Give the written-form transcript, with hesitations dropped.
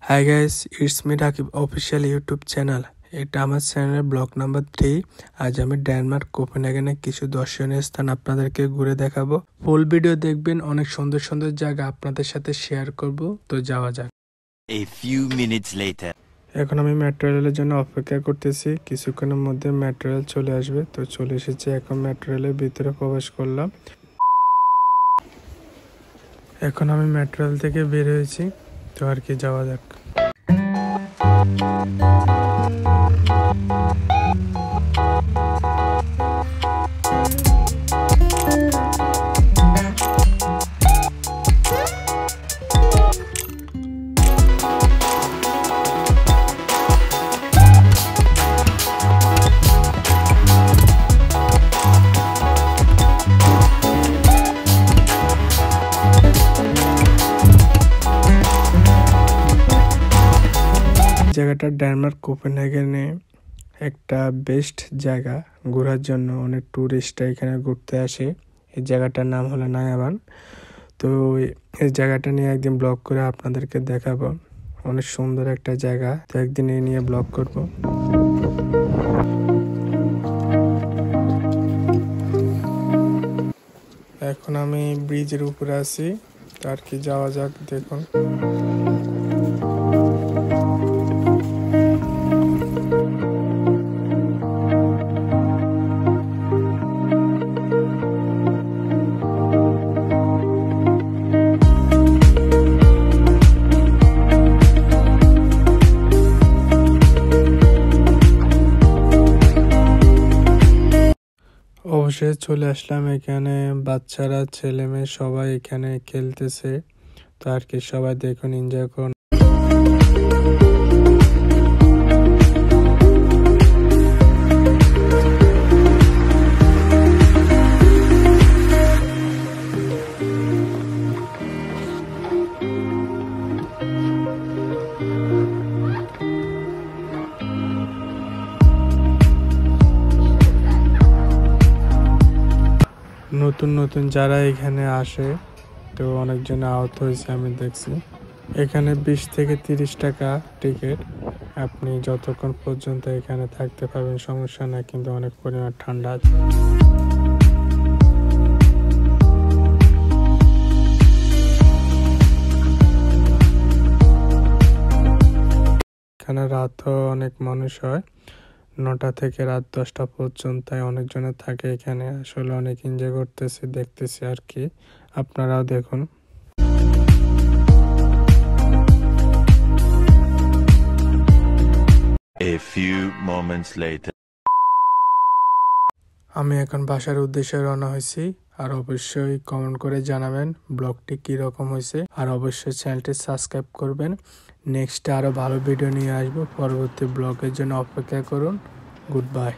Hi guys, it's me Rakib official YouTube channel. এটা আমার চ্যানেলের ব্লগ নাম্বার 3। আজ আমি ডেনমার্ক কোপেনহেগেনে কিছু দর্শনীয় স্থান আপনাদেরকে ঘুরে দেখাবো। ফুল ভিডিও দেখবেন, অনেক সুন্দর সুন্দর জায়গা আপনাদের সাথে শেয়ার করব। তো যাওয়া যাক। A few minutes later. এখন আমি মেট্রো রেলের জন্য অপেক্ষা করতেছি, কিছুক্ষণের মধ্যে মেট্রো রেল চলে আসবে। তো চলে এসেছে, এখন মেট্রো রেলের ভিতরে প্রবেশ করলাম। এখন আমি মেট্রো রেল থেকে বের হয়েছি, তো আর কি যাওয়া যাক। জায়গাটা ডেনমার্ক কোপেনহেগেনে একটা বেস্ট জায়গা ঘোরার জন্য। অনেক টুরিস্টরা এখানে ঘুরতে আসে। এই জায়গাটার নাম হলো নায়াবান। তো এই জায়গাটা নিয়ে একদিন ব্লগ করে আপনাদেরকে দেখাবো। অনেক সুন্দর একটা জায়গা, তো একদিন এই নিয়ে ব্লগ করব। এখন আমি ব্রিজের উপরে আছি, তো আর কি যাওয়া যাক। দেখুন অবশ্যই চলে আসলাম এখানে। বাচ্চারা, ছেলে মেয়ে সবাই এখানে খেলতেছে। তো আর কি সবাই দেখুন, এনজয় করুন। নতুন নতুন যারা এখানে আসে, তো অনেকজন আহত হয়েছে আমি দেখছি। এখানে 20 থেকে 30 টাকা টিকিট। আপনি যতক্ষণ পর্যন্ত এখানে থাকতে পারবেন, সমস্যা না, কিন্তু অনেক পরিমাণ ঠান্ডা আছে। এখানে রাতও অনেক মানুষ হয়, 9টা থেকে রাত 10টা পর্যন্ত অনেকজনে থাকে এখানে। আসলে অনেক এনজয় করতেছি, দেখতেছি আর কি। আপনারাও দেখুন। A few moments later. আমি এখন বাসার উদ্দেশ্যে রওনা হয়েছি। আর অবশ্যই কমেন্ট করে জানাবেন ব্লগটি কিরকম হয়েছে। আর অবশ্যই চ্যানেলটি সাবস্ক্রাইব করবেন। নেক্সটে আরো ভালো ভিডিও নিয়ে আসবো। পরবর্তী ব্লগের জন্য অপেক্ষা করুন। Good bye.